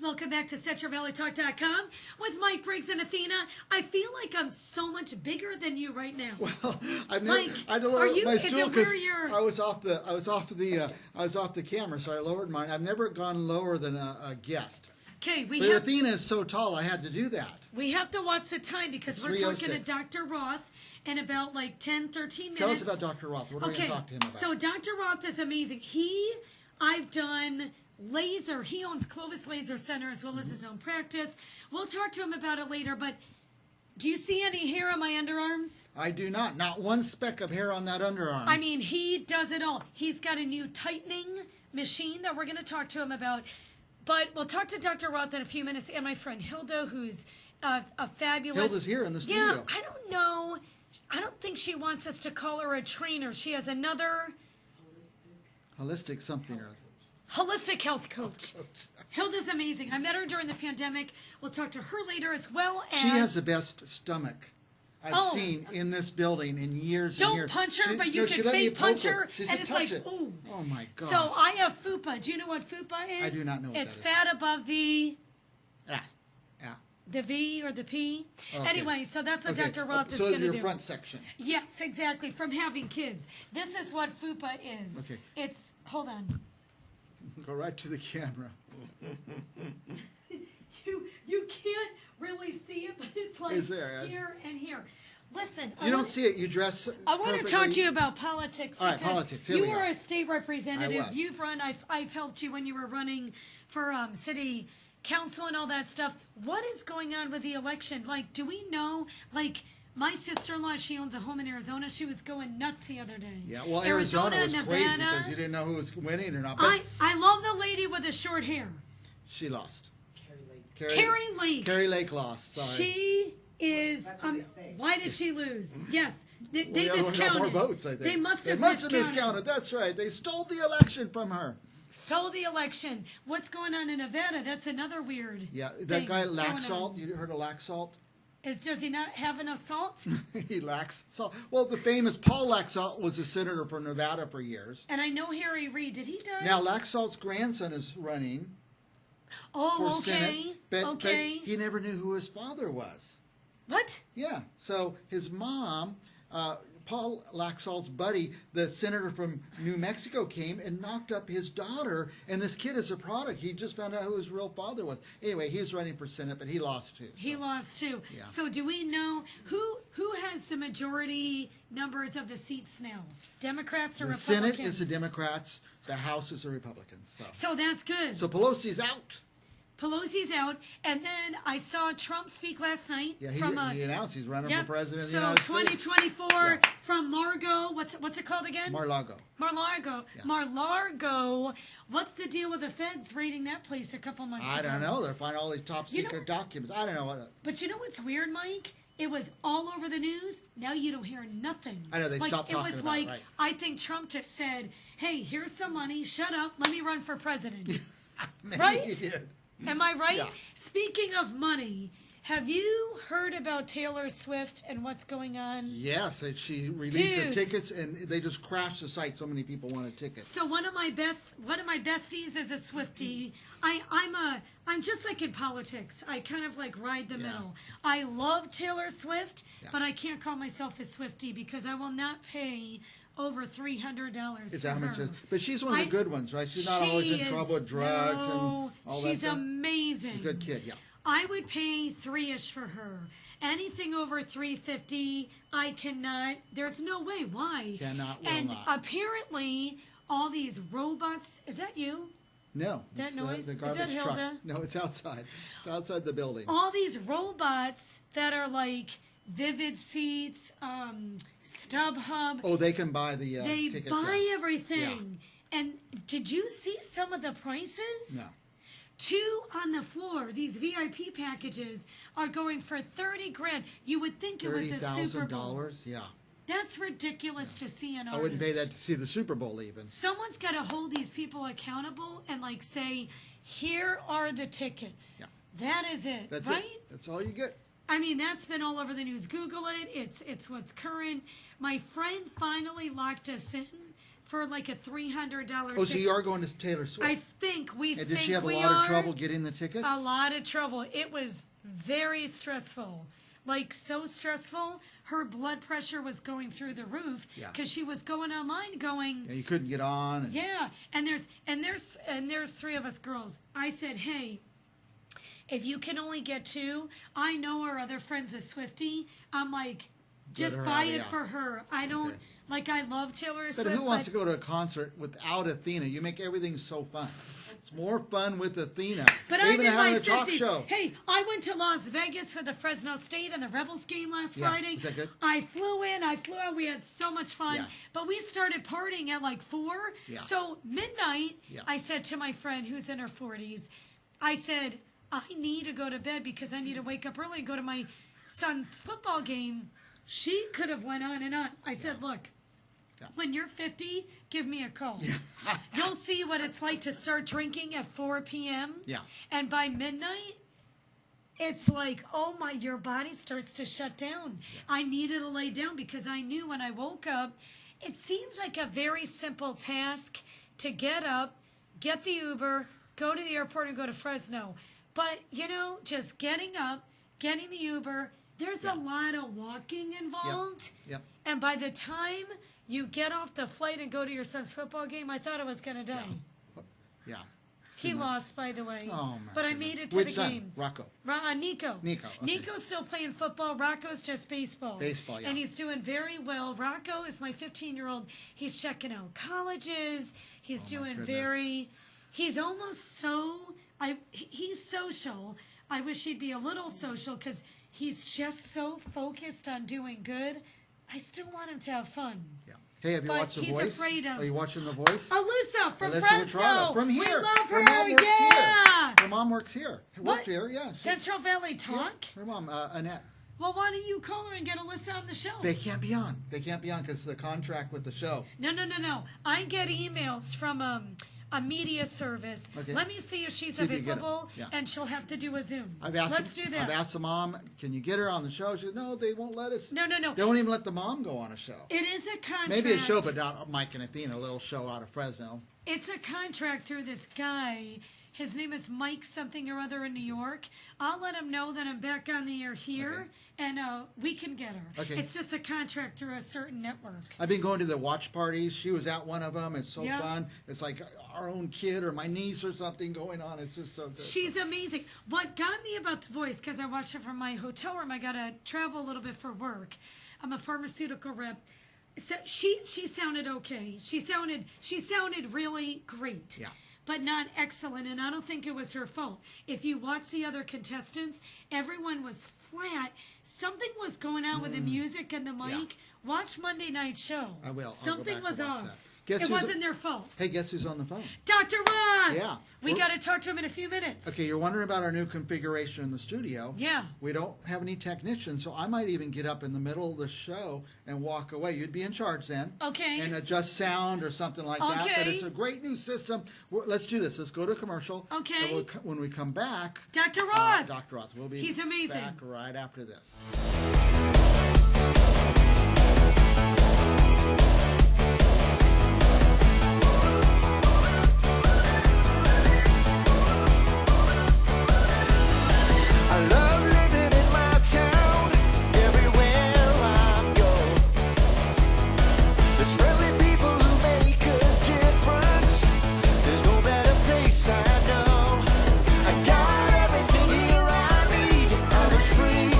Welcome back to CentralValleyTalk.com with Mike Briggs and Athena. I feel like I'm so much bigger than you right now. Well, I've never. Mike, I lowered my stool because you're... I was off the camera, so I lowered mine. I've never gone lower than a guest. Okay, but Athena is so tall, I had to do that. We have to watch the time because we're talking to Dr. Roth in about like 10, 13 minutes. Tell us about Dr. Roth. What are we going to talk to him about? So Dr. Roth is amazing. I've done laser. He owns Clovis Laser Center as well as his own practice. We'll talk to him about it later, but do you see any hair on my underarms? I do not. Not one speck of hair on that underarm. I mean, he does it all. He's got a new tightening machine that we're going to talk to him about. But we'll talk to Dr. Roth in a few minutes and my friend Hilda, who's a fabulous... Hilda's here in the studio. Yeah, I don't know. I don't think she wants us to call her a trainer. She has another... Holistic something or... Holistic health coach. Hilda's amazing. I met her during the pandemic. We'll talk to her later as well as... She has the best stomach I've seen in this building in years and years. Don't punch her, but you can fake punch her. She said, and it's touch like, it. ooh. Oh, my God. So I have FUPA. Do you know what FUPA is? I do not know what that is. It's fat above the... Yeah. The V or the P. Okay. Anyway, so that's what Dr. Roth is going to do. So your front section. Yes, exactly. From having kids. This is what FUPA is. Okay. It's, hold on. Go right to the camera. You can't really see it, but it's like here and here. Listen. You don't see it. You dress I want to talk to you about politics. All right, politics. Here you were a state representative. I was. You've run. I've helped you when you were running for city council and all that stuff. What is going on with the election? Like, do we know? Like, my sister-in-law, she owns a home in Arizona. She was going nuts the other day. Yeah, well, Arizona was crazy because you didn't know who was winning or not. But I love the lady with the short hair. She lost. Carrie Lake. Carrie Lake lost. Sorry. She is. Why did she lose? Yes, they miscounted. Got more votes, I think. They must have miscounted. That's right. They stole the election from her. Stole the election. What's going on in Nevada? That's another weird. Yeah, that guy Laxalt. You heard of Laxalt? Does he not have enough salt? He lacks salt. Well, the famous Paul Laxalt was a senator for Nevada for years. And I know Harry Reid. Did he die? Now Laxalt's grandson is running. Oh, for okay. Senate, but he never knew who his father was. What? Yeah. So his mom, Paul Laxalt's buddy, the senator from New Mexico, came and knocked up his daughter. And this kid is a product. He just found out who his real father was. Anyway, he was running for Senate, but he lost too. He lost too. Yeah. So do we know who has the majority numbers of the seats now? Democrats or Republicans? The Senate is the Democrats. The House is the Republicans. So that's good. So Pelosi's out. Pelosi's out, and then I saw Trump speak last night. Yeah, he announced he's running for president of the United States. So 2024 from Margo, what's it called again? Mar-Lago. Mar-Lago. Yeah. Mar-Lago. What's the deal with the feds raiding that place a couple months ago? I don't know. They're finding all these top secret documents. I don't know what. But you know what's weird, Mike? It was all over the news. Now you don't hear nothing. I know, they stopped talking about it. It was like, I think Trump just said, hey, here's some money. Shut up. Let me run for president. Right? He did. Am I right? Yeah. Speaking of money, have you heard about Taylor Swift and what's going on? Yes, she released the tickets and they just crashed the site. So many people wanted tickets. So one of my besties is a Swiftie. I'm just like in politics. I kind of like ride the middle. I love Taylor Swift, but I can't call myself a Swiftie because I will not pay over $300 Is for that how much her. But she's one of the good ones, right? She's not always in trouble with drugs and all that. She's amazing. She's a good kid, yeah. I would pay $3-ish for her. Anything over $350, I cannot. There's no way. Why? Cannot. Will and not. apparently, all these robots. Is that you? No. That noise? The Is garbage that Hilda? truck. No, it's outside. It's outside the building. All these robots that are like Vivid Seats, StubHub. Oh, they can buy the They tickets. buy everything. Yeah. And did you see some of the prices? No. 2 on the floor. These VIP packages are going for $30,000. You would think it was a Super Bowl. $30,000? Yeah. That's ridiculous to see an artist. I wouldn't pay that to see the Super Bowl even. Someone's got to hold these people accountable and like say, here are the tickets. Yeah. That is it. That's right? it. That's all you get. I mean, that's been all over the news. Google it. It's what's current. My friend finally locked us in for like a $300 Oh, so ticket. you are going to Taylor Swift? I think we and think did she have a we lot are. of trouble getting the tickets? A lot of trouble. It was very stressful. Like, so stressful. Her blood pressure was going through the roof Yeah. because she was going online going, Yeah, you couldn't get on. And, yeah. And there's three of us girls. I said, hey, if you can only get two, I know our other friend's a Swiftie. I'm like, just her buy out, it yeah. for her. I don't, Okay. like, I love Taylor Swift. But who wants to go to a concert without Athena? You make everything so fun. It's more fun with Athena. But They I'm even in having my a talk 50s. show. Hey, I went to Las Vegas for the Fresno State and the Rebels game last Yeah, Friday. was that good? I flew in, I flew out. We had so much fun. Yeah. But we started partying at like 4. Yeah. So midnight, Yeah. I said to my friend who's in her 40s, I said, I need to go to bed because I need to wake up early and go to my son's football game. She could have went on and on. I said, look, Yeah. when you're 50, give me a call. You'll see what it's like to start drinking at 4 p.m. Yeah. And by midnight, it's like, oh my, your body starts to shut down. I needed to lay down because I knew when I woke up, it seems like a very simple task to get up, get the Uber, go to the airport and go to Fresno. But, just getting up, getting the Uber, there's a lot of walking involved. Yep. And by the time you get off the flight and go to your son's football game, I thought I was going to die. Yeah. He lost, by the way. Oh, my but I goodness. made it to Which the son? game. Rocco. Nico. Nico, okay. Nico's still playing football. Rocco's just baseball. Baseball, yeah. And he's doing very well. Rocco is my 15-year-old. He's checking out colleges. He's doing goodness. he's almost he's social. I wish he'd be a little social because he's just so focused on doing good. I still want him to have fun. Yeah. Hey, have you But watched The he's Voice? afraid of- Are you watching The Voice? Alyssa from Alyssa Fresno. Watrada. From here. We love her. Her mom works Yeah. here. Her mom works here. Worked here, yeah. Central Valley Talk? Her mom, Annette. Well, why don't you call her and get Alyssa on the show? They can't be on. They can't be on because the contract with the show. No. I get emails from a media service. Okay. Let me see if she's See if you get it. available, Yeah. and she'll have to do a Zoom. Let's Let's do that. I've asked the mom, can you get her on the show? She said, no, they won't let us. No. They won't even let the mom go on a show. It is a contract. Maybe a show, but not Mike and Athena, a little show out of Fresno. It's a contract through this guy. His name is Mike something or other in New York. I'll let him know that I'm back on the air here, and we can get her. Okay. It's just a contract through a certain network. I've been going to the watch parties. She was at one of them. It's so Yeah. fun. It's like our own kid or my niece or something going on. It's just so good. She's amazing. What got me about The Voice, because I watched it from my hotel room, I got to travel a little bit for work. I'm a pharmaceutical rep. So she sounded okay. She sounded really great. Yeah. But not excellent, and I don't think it was her fault. If you watch the other contestants, everyone was flat. Something was going on with the music and the mic. Watch Monday Night Show. I will. I'll go Something back was and watch off. that. Guess It who's- wasn't their fault. Hey, guess who's on the phone? Dr. Ron! Yeah. We We're- got to talk to him in a few minutes. Okay, you're wondering about our new configuration in the studio. Yeah. We don't have any technicians, so I might even get up in the middle of the show and walk away. You'd be in charge then. Okay. And adjust sound or something like that. But Okay. it's a great new system. Let's do this. Let's go to commercial. Okay. And when we come back, Dr. Roth! Dr. Roth, we'll be He's amazing. back right after this. I love living in my town, everywhere I go. There's friendly people who make a difference. There's no better place I know. I got everything here I need. I'm as free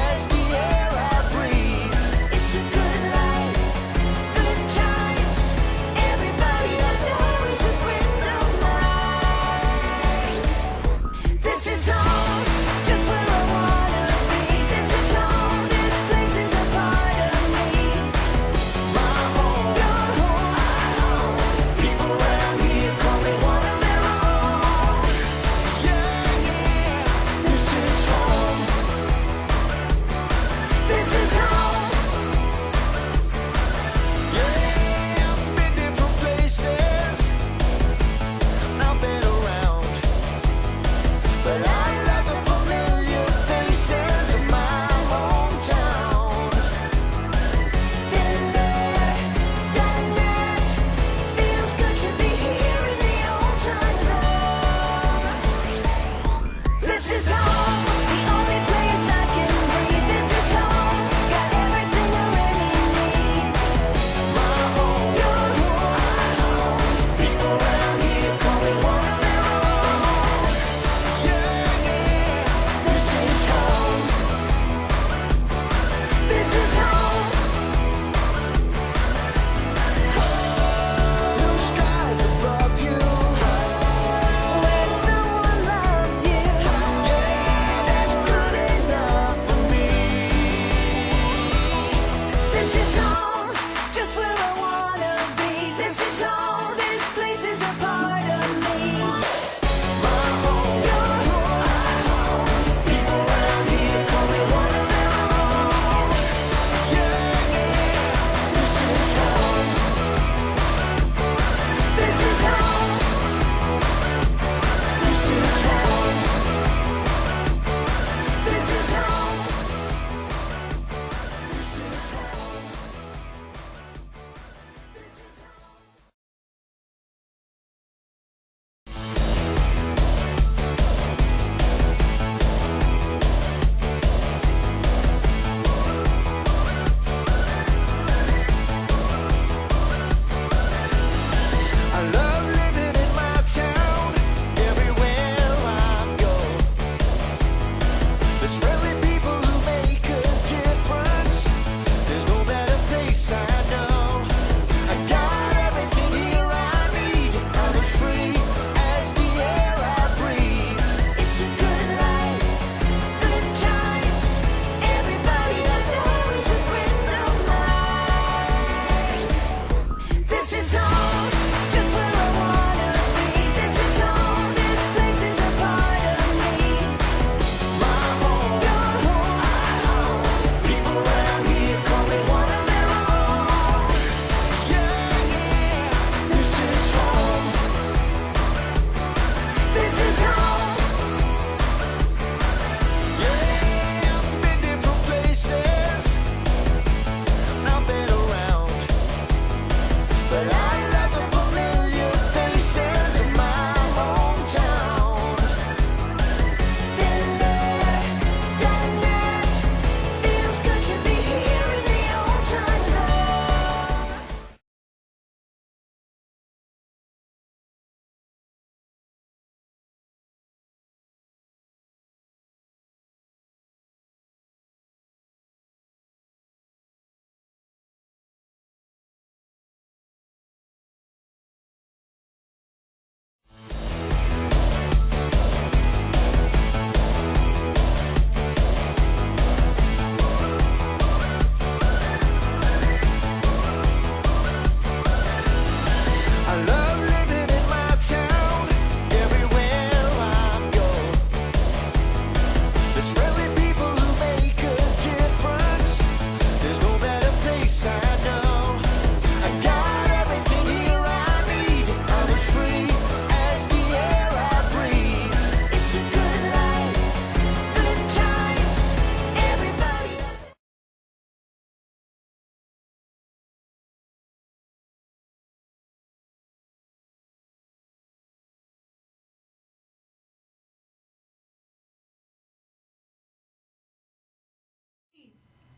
as the air I breathe. It's a good life, good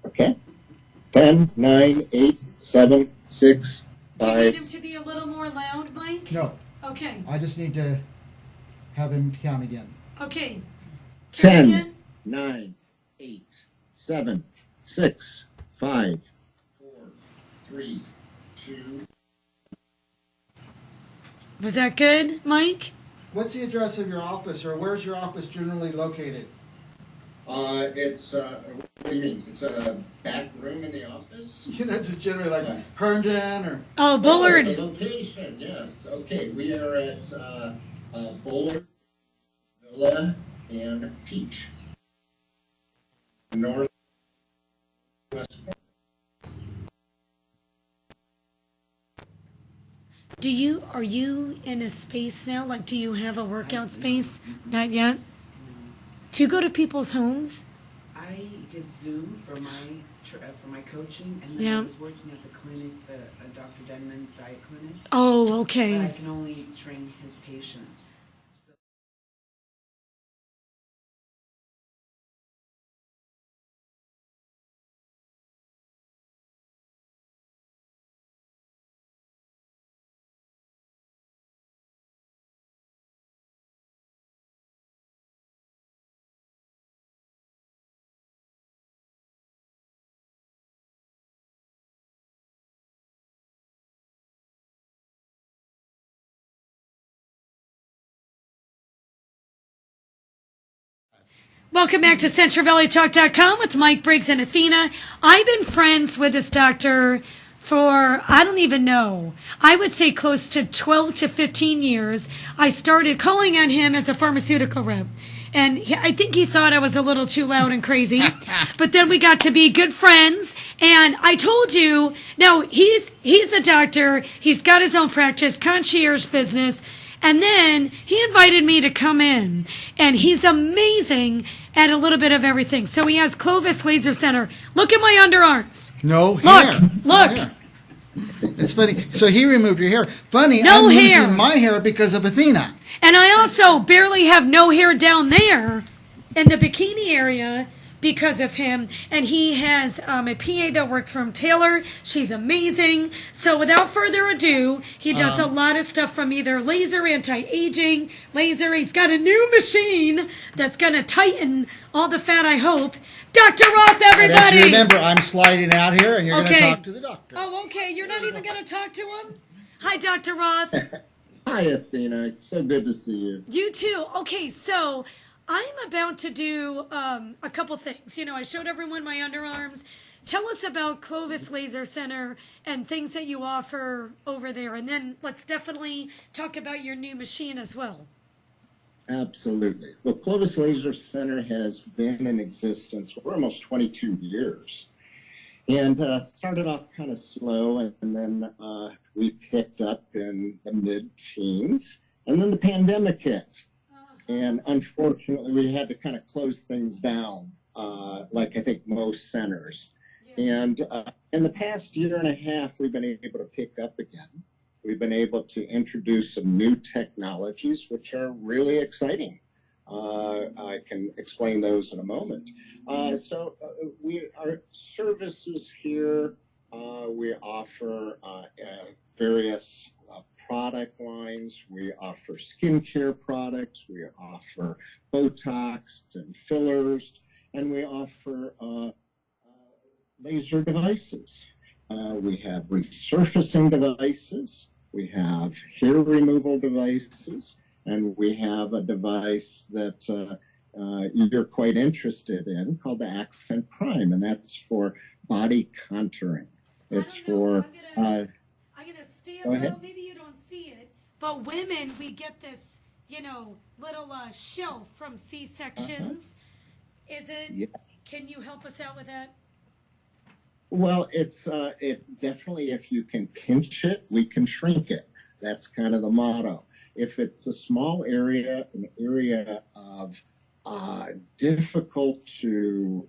Okay. 10, 9, 8, 7, 6, Do you need 5. him to be a little more loud, Mike? No, Okay. I just need to have him count again. Okay. Count 10, again. 9, 8, 7, 6, 5, 4, 3, 2. Was that good, Mike? What's the address of your office, or where's your office generally located? It's, what do you mean? It's a back room in the office? You know, just generally like Herndon or. Oh, Bullard. The location, yes. Okay, we are at Bullard, Villa, and Peach. Northwest. Are you in a space now? Like, do you have a workout space? Not yet? Do you go to people's homes? I did Zoom for my coaching, and then Yeah. I was working at the clinic, Dr. Denman's diet clinic. Oh, But I okay. can only train his patients. So Welcome back to CentralValleyTalk.com with Mike Briggs and Athena. I've been friends with this doctor for, I don't even know, I would say close to 12 to 15 years. I started calling on him as a pharmaceutical rep. And I think he thought I was a little too loud and crazy. But then we got to be good friends. And I told you, now he's a doctor. He's got his own practice, concierge business. And then he invited me to come in, and he's amazing at a little bit of everything. So he has Clovis Laser Center. Look at my underarms. No hair. Look, No look. hair. It's funny. So he removed your hair. Funny, No I'm hair. losing my hair because of Athena. And I also barely have no hair down there in the bikini area because of him. And he has a PA that works for him, Taylor. She's amazing. So without further ado, he does a lot of stuff from either laser, anti-aging, laser. He's got a new machine that's going to tighten all the fat, I hope. Dr. Roth, And as everybody. you remember, I'm sliding out here, and you're going Okay. to talk to the doctor. Oh, okay. You're not even going to talk to him? Hi, Dr. Roth. Hi, Athena. So good to see you. You too. Okay, so I'm about to do a couple things. You know, I showed everyone my underarms. Tell us about Clovis Laser Center and things that you offer over there. And then let's definitely talk about your new machine as well. Absolutely. Well, Clovis Laser Center has been in existence for almost 22 years. And started off kind of slow, and then we picked up in the mid-teens. And then the pandemic hit. And unfortunately, we had to kind of close things down, like I think most centers. And in the past year and a half, we've been able to pick up again. We've been able to introduce some new technologies, which are really exciting. I can explain those in a moment. Our services here, we offer various product lines. We offer skincare products. We offer Botox and fillers, and we offer laser devices. We have resurfacing devices. We have hair removal devices, and we have a device that you're quite interested in called the Accent Prime, and that's for body contouring. It's for. I'm gonna stand Go ahead. out. Maybe you don't see it, but women, we get this, little shelf from C-sections. Is it? Yeah. Can you help us out with that? Well, it's definitely, if you can pinch it, we can shrink it. That's kind of the motto. If it's a small area, an area of difficult to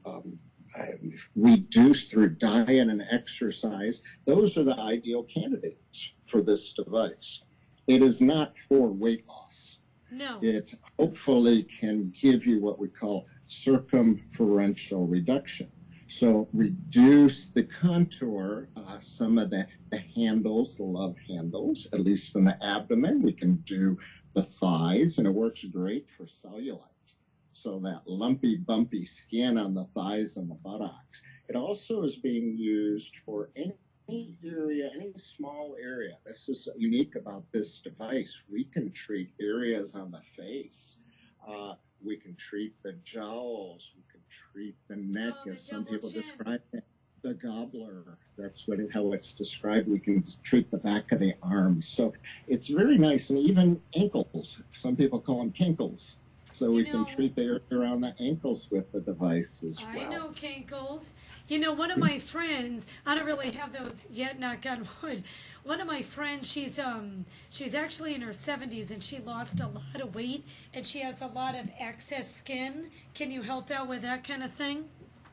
reduce through diet and exercise, those are the ideal candidates for this device. It is not for weight loss. No. It hopefully can give you what we call circumferential reduction. So reduce the contour, some of the handles, the love handles, at least in the abdomen. We can do the thighs, and it works great for cellulite. So that lumpy, bumpy skin on the thighs and the buttocks. It also is being used for any area, any small area. This is unique about this device. We can treat areas on the face. We can treat the jowls. We can treat the neck, as some people describe it. The gobbler. That's how it's described. We can treat the back of the arm. So it's very nice, and even ankles. Some people call them kinkles. So we can treat the area around the ankles with the device as well. I know kinkles. You know, one of my friends, I don't really have those yet, knock on wood. One of my friends, she's actually in her 70s, and she lost a lot of weight, and she has a lot of excess skin. Can you help out with that kind of thing?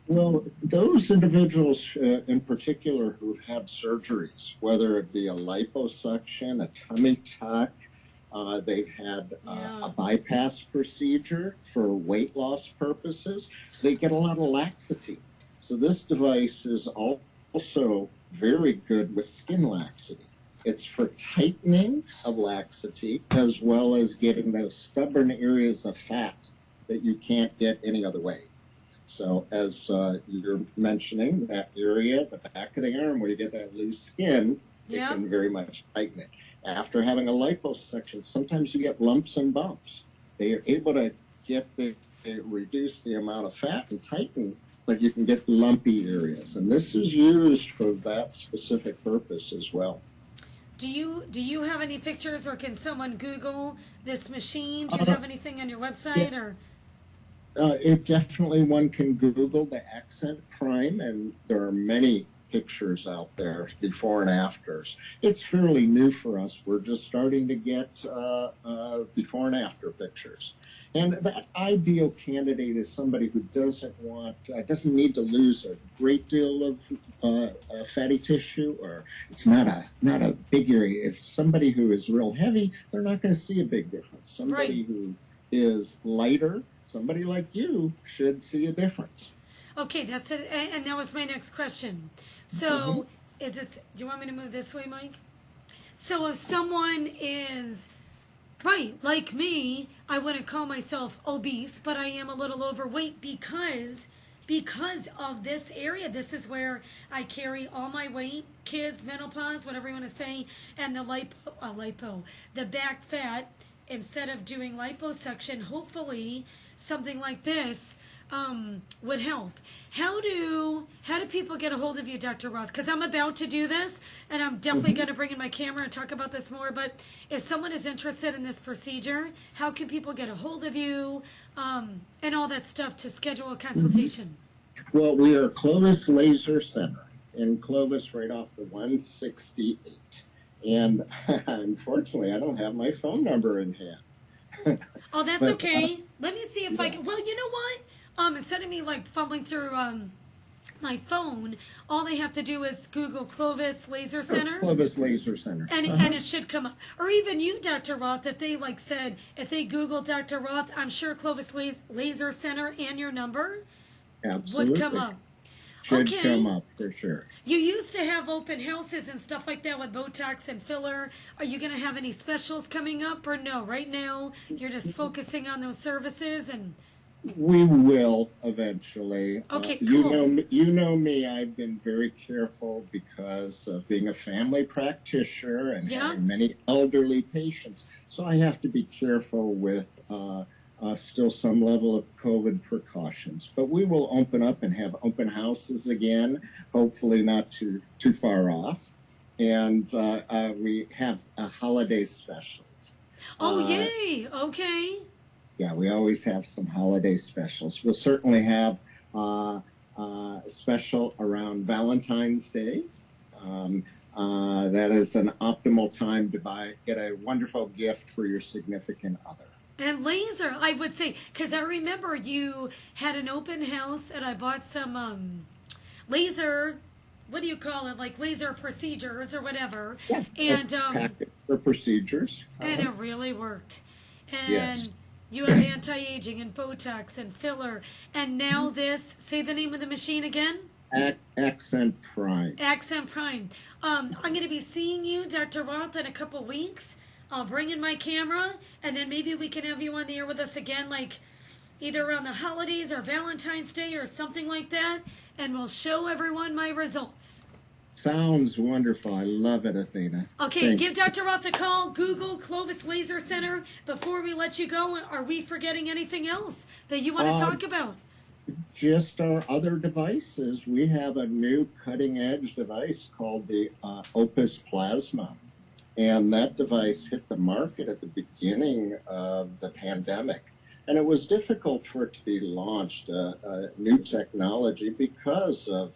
Well, those individuals in particular who've had surgeries, whether it be a liposuction, a tummy tuck, they've had a bypass procedure for weight loss purposes, they get a lot of laxity. So this device is also very good with skin laxity. It's for tightening of laxity as well as getting those stubborn areas of fat that you can't get any other way. So as you're mentioning, that area, the back of the arm where you get that loose skin, it can very much tighten it. After having a liposuction, sometimes you get lumps and bumps. They are able to reduce the amount of fat and tighten, but you can get lumpy areas. And this is used for that specific purpose as well. Do you have any pictures, or can someone Google this machine? Do you have anything on your website? Or it definitely, one can Google the Accent Prime, and there are many pictures out there, before and afters. It's fairly new for us. We're just starting to get before and after pictures. And that ideal candidate is somebody who doesn't need to lose a great deal of fatty tissue, or it's not a big area. If somebody who is real heavy, they're not going to see a big difference. Somebody who is lighter, somebody like you, should see a difference. Okay, that's it. And that was my next question. So, do you want me to move this way, Mike? So if someone is, like me, I wouldn't call myself obese, but I am a little overweight because of this area. This is where I carry all my weight, kids, menopause, whatever you want to say, and the the back fat. Instead of doing liposuction, hopefully something like this would help. How do people get a hold of you, Dr. Roth? Because I'm about to do this, and I'm definitely going to bring in my camera and talk about this more. But if someone is interested in this procedure, how can people get a hold of you and all that stuff to schedule a consultation? Well, we are Clovis Laser Center in Clovis, right off the 168. And unfortunately, I don't have my phone number in hand. Oh, that's okay. Let me see if I can. Well, you know what? Instead of me fumbling through my phone, all they have to do is Google Clovis Laser Center. Clovis Laser Center. And it should come up. Or even you, Dr. Roth, if they Google Dr. Roth, I'm sure Clovis Laser Center and your number would come up. Should come up for sure. You used to have open houses and stuff like that with Botox and filler. Are you going to have any specials coming up, or no? Right now, you're just focusing on those services, and we will eventually. Okay, cool. You know me. I've been very careful because of being a family practitioner and having many elderly patients. So I have to be careful with still some level of COVID precautions. But we will open up and have open houses again, hopefully not too far off. And we have holiday specials. Oh, yay! Okay. Yeah, we always have some holiday specials. We'll certainly have a special around Valentine's Day. That is an optimal time to get a wonderful gift for your significant other. And laser, I would say, because I remember you had an open house, and I bought some laser, what do you call it, like laser procedures or whatever. Yeah, and packet for procedures. and it really worked. And yes. You have anti-aging and Botox and filler, and now this. Say the name of the machine again. Accent Prime. Accent Prime. I'm going to be seeing you, Dr. Roth, in a couple weeks. I'll bring in my camera, and then maybe we can have you on the air with us again, like either around the holidays or Valentine's Day or something like that, and we'll show everyone my results. Sounds wonderful. I love it, Athena. Okay, Thanks. give Dr. Roth a call. Google Clovis Laser Center. Before we let you go, are we forgetting anything else that you want to talk about? Just our other devices. We have a new cutting edge device called the Opus Plasma. And that device hit the market at the beginning of the pandemic. And it was difficult for it to be launched, a new technology, because of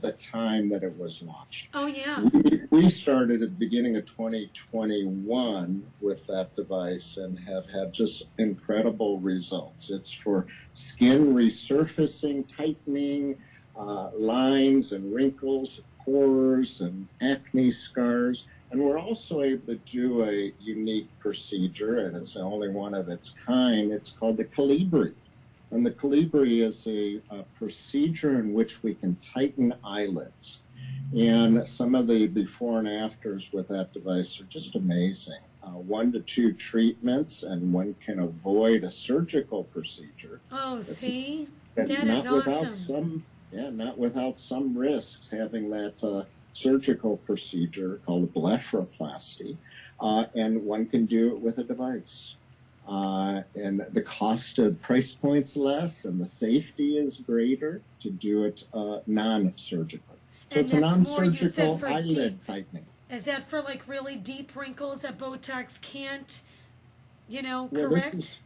the time that it was launched. Oh, yeah. We started at the beginning of 2021 with that device and have had just incredible results. It's for skin resurfacing, tightening, lines and wrinkles, pores and acne scars. And we're also able to do a unique procedure, and it's the only one of its kind. It's called the Calibri. And the Calibri is a procedure in which we can tighten eyelids. And some of the before and afters with that device are just amazing. 1 to 2 treatments, and one can avoid a surgical procedure. Oh, see? That's That not is without awesome. not without some risks, having that surgical procedure called a blepharoplasty, and one can do it with a device. And the cost of price point's less, and the safety is greater to do it non-surgically. So And it's a that's more, you said, non-surgical for eyelid deep. tightening. Is that for like really deep wrinkles that Botox can't, Well, correct?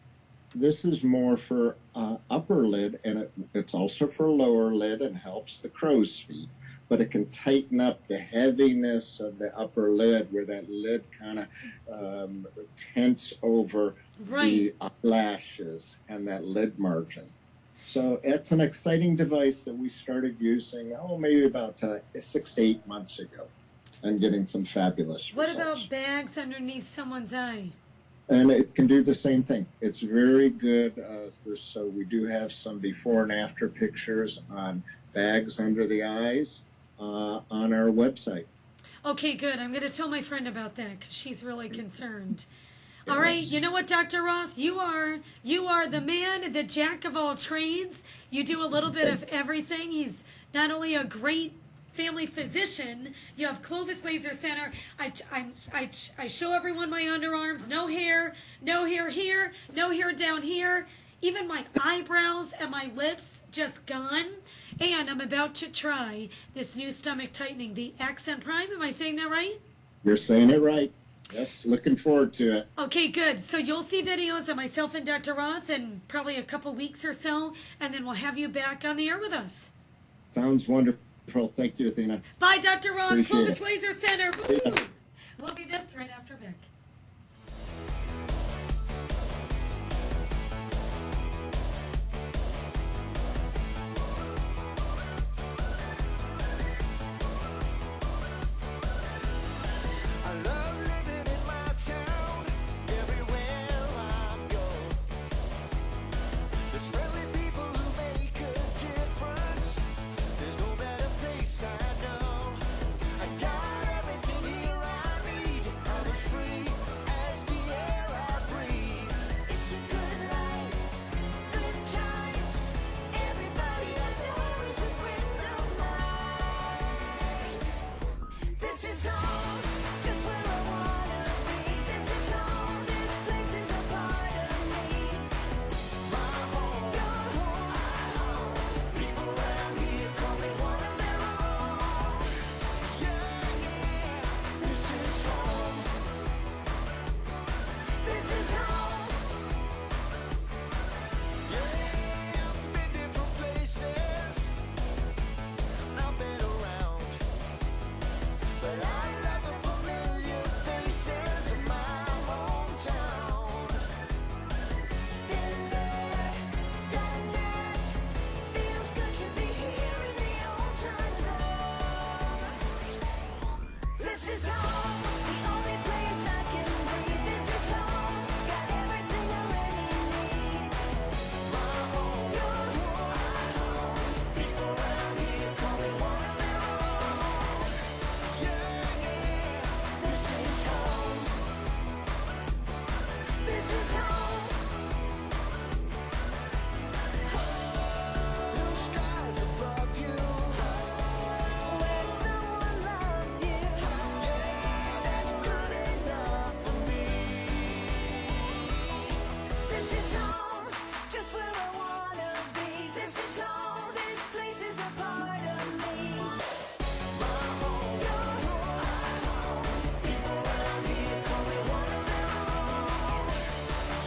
This is more for upper lid, and it's also for lower lid and helps the crow's feet. But it can tighten up the heaviness of the upper lid, where that lid kind of tents over Right. the eyelashes and that lid margin. So it's an exciting device that we started using, maybe about 6 to 8 months ago, and getting some fabulous What results. about bags underneath someone's eye? And it can do the same thing. It's very good. So we do have some before and after pictures on bags under the eyes on our website. Okay, good. I'm going to tell my friend about that because she's really concerned. All right, you know what, Dr. Roth? You are the man, the jack of all trades. You do a little bit of everything. He's not only a great family physician. You have Clovis Laser Center. I show everyone my underarms. No hair here, no hair down here. Even my eyebrows and my lips just gone. And I'm about to try this new stomach tightening, the Accent Prime. Am I saying that right? You're saying it right. Yes, looking forward to it. Okay, good. So you'll see videos of myself and Dr. Roth in probably a couple weeks or so, and then we'll have you back on the air with us. Sounds wonderful. Thank you, Athena. Bye, Dr. Roth, Appreciate Clovis it. Laser Center. Woo! We'll be this right after Vic. I love living in my town, everywhere I go. There's friendly people who make a difference. There's no better place I know. I got everything here I need. I was free This is home, just where I wanna be. This is home, this place is a part of me. My home, your home, our home. People around here call me one of their own.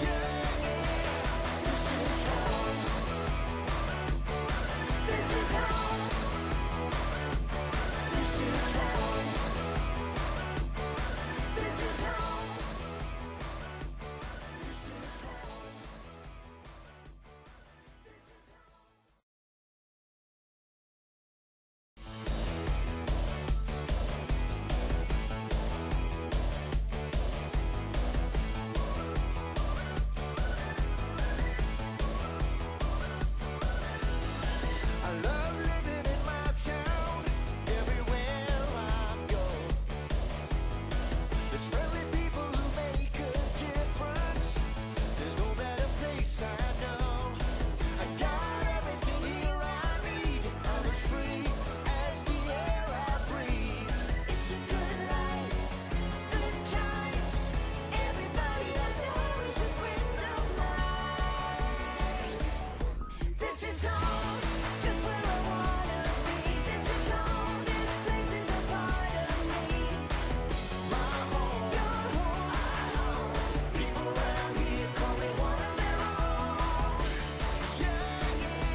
Yeah, yeah, this is home. This is home. This is home. This is home. This is home. I love living in my town, everywhere I go. There's friendly people who make a difference. There's no better place I know. I got everything here I need. I'm as free as the air I breathe. It's a good life, good times. Everybody I know is a friend of mine. This is home, just where I wanna be. This is home, this place is a part of me. My home, your home, our home. People around here call me one of their own. Yeah, yeah,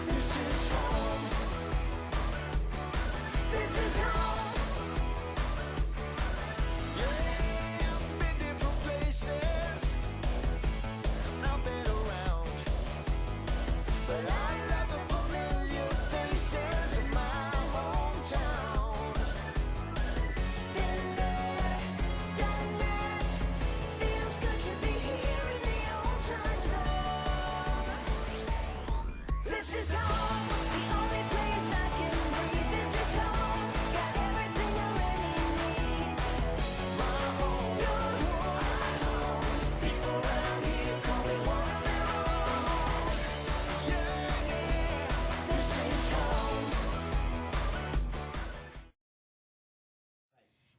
this is home. This is home. Yeah, I've been different places, I've been around. But I love the familiar faces in my hometown. Been there, done that. Feels good to be here in the old time zone. This is home, the only place I can breathe. This is home, got everything I really need. My home, your home, our home. People around here call me one of their own. Yeah, yeah, this is home.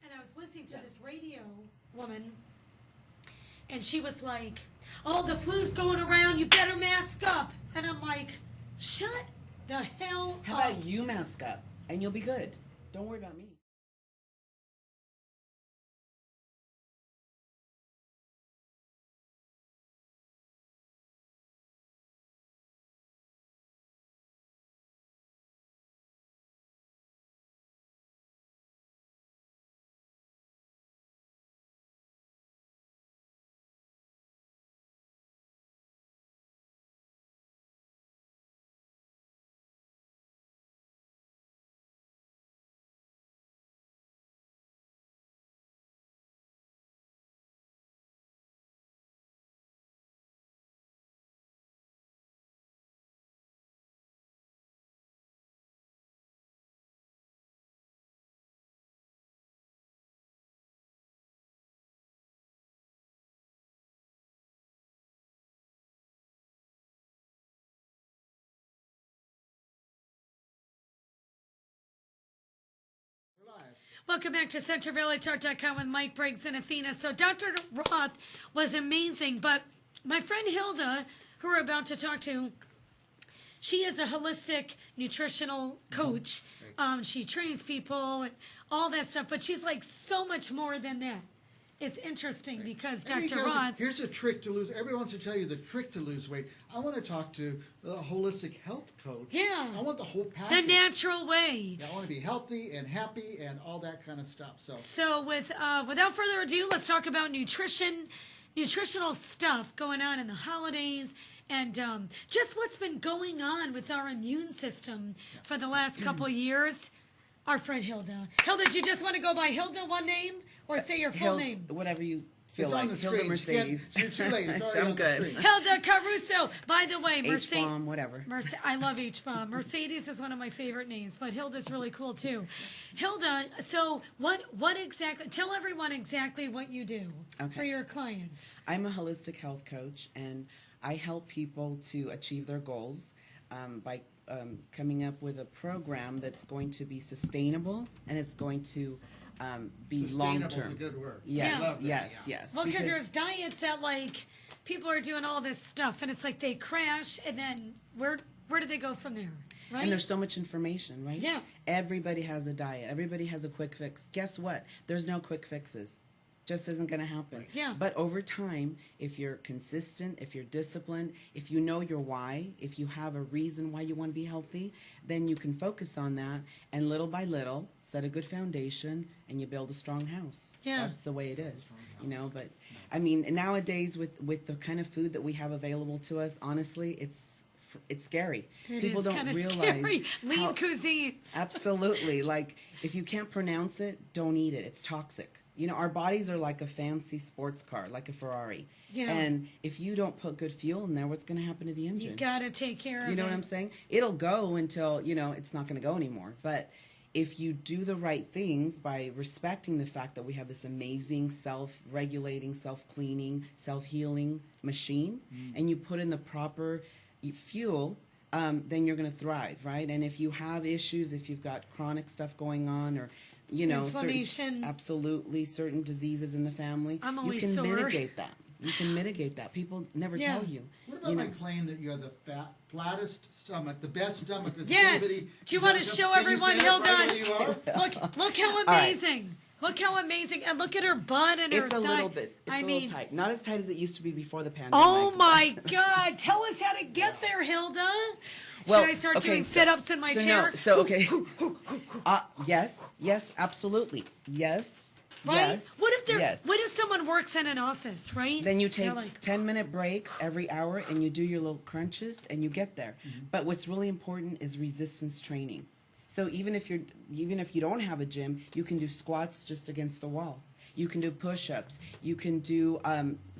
And I was listening to this radio woman, and she was like, "Oh, the flu's going around. You better mask up." And I'm like, "Shut the hell How up!" about you mask up and you'll be good? Don't worry about me. Welcome back to CentralValleyChart.com with Mike Briggs and Athena. So Dr. Roth was amazing, but my friend Hilda, who we're about to talk to, she is a holistic nutritional coach. She trains people and all that stuff, but she's like so much more than that. It's interesting because Dr. Roth... Here's a trick to lose. Everyone wants to tell you the trick to lose weight. I want to talk to a holistic health coach. Yeah. I want the whole The package. natural way. Yeah, I want to be healthy and happy and all that kind of stuff. So without further ado, let's talk about nutritional stuff going on in the holidays, and just what's been going on with our immune system for the last couple of years. Our friend Hilda. Hilda, do you just want to go by Hilda, one name, or say your full name? Whatever you feel It's like. on the Hilda screen. Mercedes. You're too late. It's already I'm on the good. screen. Hilda Caruso. By the way, H-bomb, whatever. I love H-bomb. Mercedes is one of my favorite names, but Hilda's really cool too. Hilda, so what exactly? Tell everyone exactly what you do for your clients. I'm a holistic health coach, and I help people to achieve their goals by coming up with a program that's going to be sustainable, and it's going to be long Sustainable's term. a good word. Yes, I love that, yes, yeah. yes. Well, because Because- there's diets that like people are doing all this stuff, and it's like they crash, and then where do they go from there? Right? And there's so much information, right? Yeah. Everybody has a diet. Everybody has a quick fix. Guess what? There's no quick fixes. Just isn't going to happen. Yeah. But over time, if you're consistent, if you're disciplined, if you know your why, if you have a reason why you want to be healthy, then you can focus on that and little by little set a good foundation and you build a strong house. Yeah. That's the way it is, you know. But I mean, nowadays with the kind of food that we have available to us, honestly, it's scary. It People is don't kinda realize scary. Lean how- cuisines. Absolutely. Like, if you can't pronounce it, don't eat it. It's toxic. You know, our bodies are like a fancy sports car, like a Ferrari. Yeah. And if you don't put good fuel in there, what's going to happen to the engine? You gotta take care of it. You know what I'm saying? It'll go until, you know, it's not going to go anymore. But if you do the right things by respecting the fact that we have this amazing self-regulating, self-cleaning, self-healing machine, and you put in the proper fuel, then you're going to thrive, right? And if you have issues, if you've got chronic stuff going on, or you know, Inflammation. absolutely certain diseases in the family, I'm you always can sore. mitigate that. You can mitigate that. People never Yeah. tell you. What about you know? my claim that you have the flattest stomach, the best stomach that's Yes. activity? Do you Is want that to the- show can you everyone, stand up right Hilda? where you are? Look how right. amazing. Look how amazing. And look at her butt and her It's a thigh. little bit. It's I a mean, little tight. Not as tight as it used to be before the pandemic. oh my God. Tell us how to get there, Hilda. Well, Should I start okay, doing so- sit-ups in my so chair? No, so okay. Yes, absolutely. Yes. Right? Yes. What if yes. what if someone works in an office, right? Then you They're take like, 10-minute breaks every hour and you do your little crunches and you get there. Mm-hmm. But what's really important is resistance training. So even if you don't have a gym, you can do squats just against the wall. You can do push-ups. You can do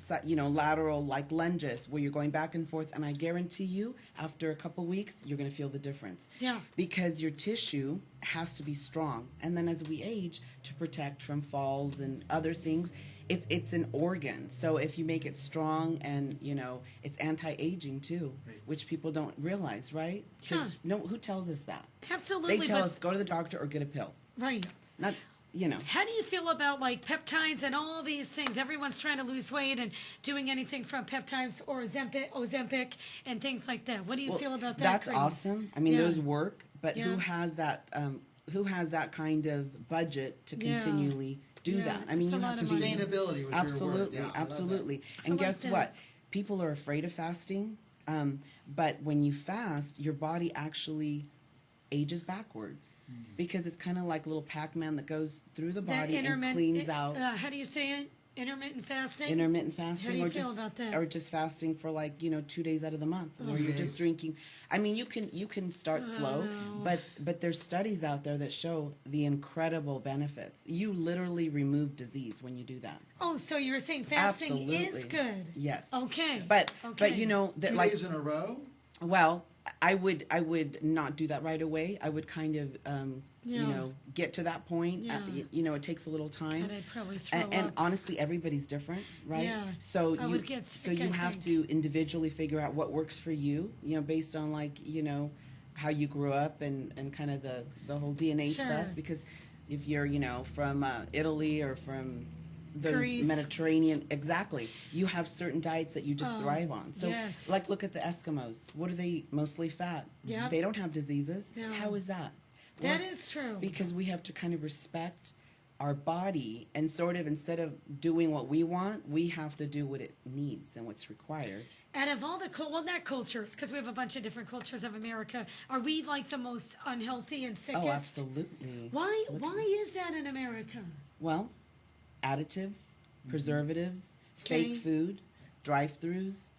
lateral like lunges where you're going back and forth. And I guarantee you, after a couple weeks, you're going to feel the difference. Yeah. Because your tissue has to be strong. And then as we age, to protect from falls and other things, it's an organ. So if you make it strong and, you know, it's anti-aging too, which people don't realize, right? Because who tells us that? absolutely. They tell but, us go to the doctor or get a pill. right. Not, you know. How do you feel about like peptides and all these things? Everyone's trying to lose weight and doing anything from peptides or Ozempic and things like that. What do you Well, feel about that? That's craze? awesome. I mean, Yeah. those work, but Yeah. who has that? Who has that kind of budget to Yeah. continually do Yeah, that? I mean, it's a you lot have to of be money. Sustainability was your word. absolutely, Yeah, I love that. absolutely. And like guess that. what? People are afraid of fasting, but when you fast, your body actually ages backwards because it's kind of like a little Pac-Man that goes through the That body and intermittent- cleans out. how do you say it? Intermittent fasting? Intermittent fasting, How do you or feel just about that? or just fasting for 2 days out of the month, where you're just drinking. I mean, you can start slow, but there's studies out there that show the incredible benefits. You literally remove disease when you do that. Oh, so you were saying fasting is Absolutely. good. Yes. Okay. But Okay. you know that 2 like days in a row? well, I would not do that right away. I would kind of Yeah. get to that point. Yeah. It takes a little time. And I'd probably throw And up. honestly, everybody's different, right? Yeah. So I would get sick, you I have think. to individually figure out what works for you, based on how you grew up and kind of the whole DNA Sure. stuff. Because if you're from Italy or from those Greece. Mediterranean, exactly, you have certain diets that you just thrive on. So yes. like look at the Eskimos. What are they? Mostly fat. Yeah. They don't have diseases. No. How is that? That Well, is true. because we have to kind of respect our body and sort of, instead of doing what we want, we have to do what it needs and what's required. Out of all the not cultures, because we have a bunch of different cultures of America, are we like the most unhealthy and sickest? Oh, absolutely. Why is that in America? Well, additives, preservatives, fake Okay. food, drive-throughs,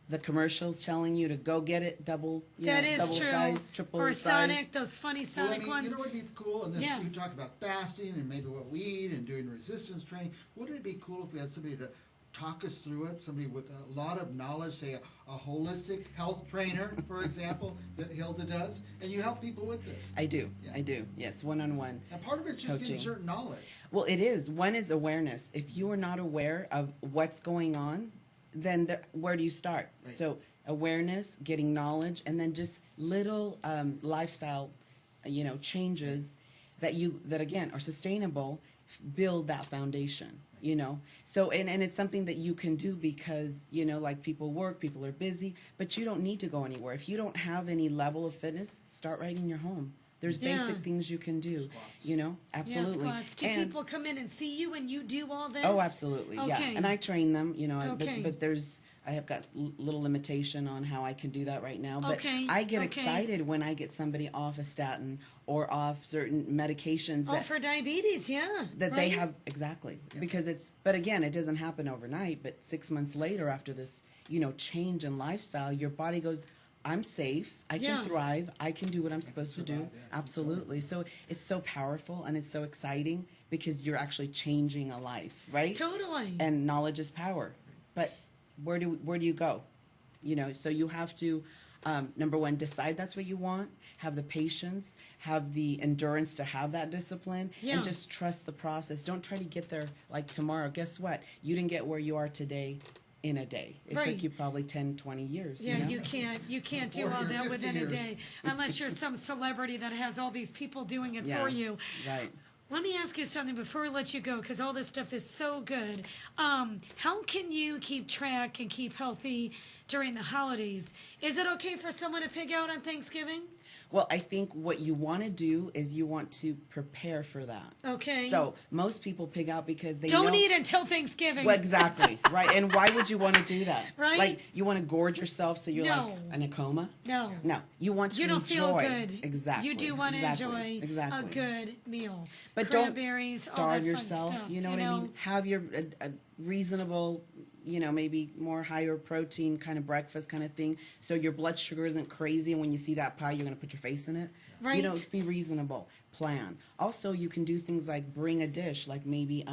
the commercials telling you to go get it double, That is double true. size, triple or size. Sonic, those funny Well, Sonic I mean, ones. you know what would be cool? And this, Yeah. you talk about fasting and maybe what we eat and doing resistance training. Wouldn't it be cool if we had somebody to talk us through it? Somebody with a lot of knowledge, say a holistic health trainer, for example, that Hilda does, and you help people with this. I do. Yeah. I do. Yes, one-on-one. And part of it's just getting Coaching. certain knowledge. Well, it is. One is awareness. If you are not aware of what's going on, then where do you start? Right. So awareness, getting knowledge, and then just little lifestyle, changes that again are sustainable, build that foundation, you know. So and it's something that you can do because, you know, like people are busy, but you don't need to go anywhere. If you don't have any level of fitness, start right in your home. There's basic things you can do, you know, absolutely. Yeah, squats. Do people come in and see you and you do all this? Oh, absolutely, yeah. Okay. And I train them, you know, Okay. but I have got little limitation on how I can do that right now. But Okay, I get okay. excited when I get somebody off a statin or off certain medications Oh, for diabetes, yeah. that they right? have, exactly, because but again, it doesn't happen overnight, but 6 months later after this, you know, change in lifestyle, your body goes, I'm safe, I can Yeah. thrive, I can do what I'm supposed to do. Absolutely. So it's so powerful and it's so exciting because you're actually changing a life, right? Totally. And knowledge is power. But where do you go? You know, so you have to, number one, decide that's what you want, have the patience, have the endurance to have that discipline, Yeah. and just trust the process. Don't try to get there like tomorrow. Guess what? You didn't get where you are today in a day. It Right. took you probably 10, 20 years. Yeah, you know? you can't do 40 all or that 50 within a years. day unless you're some celebrity that has all these people doing it Yeah. for you. Right. Let me ask you something before we let you go, because all this stuff is so good. How can you keep track and keep healthy during the holidays? Is it okay for someone to pig out on Thanksgiving? Well, I think what you want to do is you want to prepare for that. Okay. So most people pig out because they Don't know, eat until Thanksgiving. Well, exactly, right. And why would you want to do that? Right. Like, you want to gorge yourself so you're No. like in a coma? No. No. You want to You don't enjoy. feel good. Exactly. You do want to exactly. enjoy exactly. a good meal. But Cranberries, don't all that starve fun yourself. stuff, You know what I mean? Have your a reasonable, you know, maybe more higher protein kind of breakfast kind of thing, so your blood sugar isn't crazy. And when you see that pie, you're going to put your face in it. Right. You know, be reasonable. Plan. Also, you can do things like bring a dish, like maybe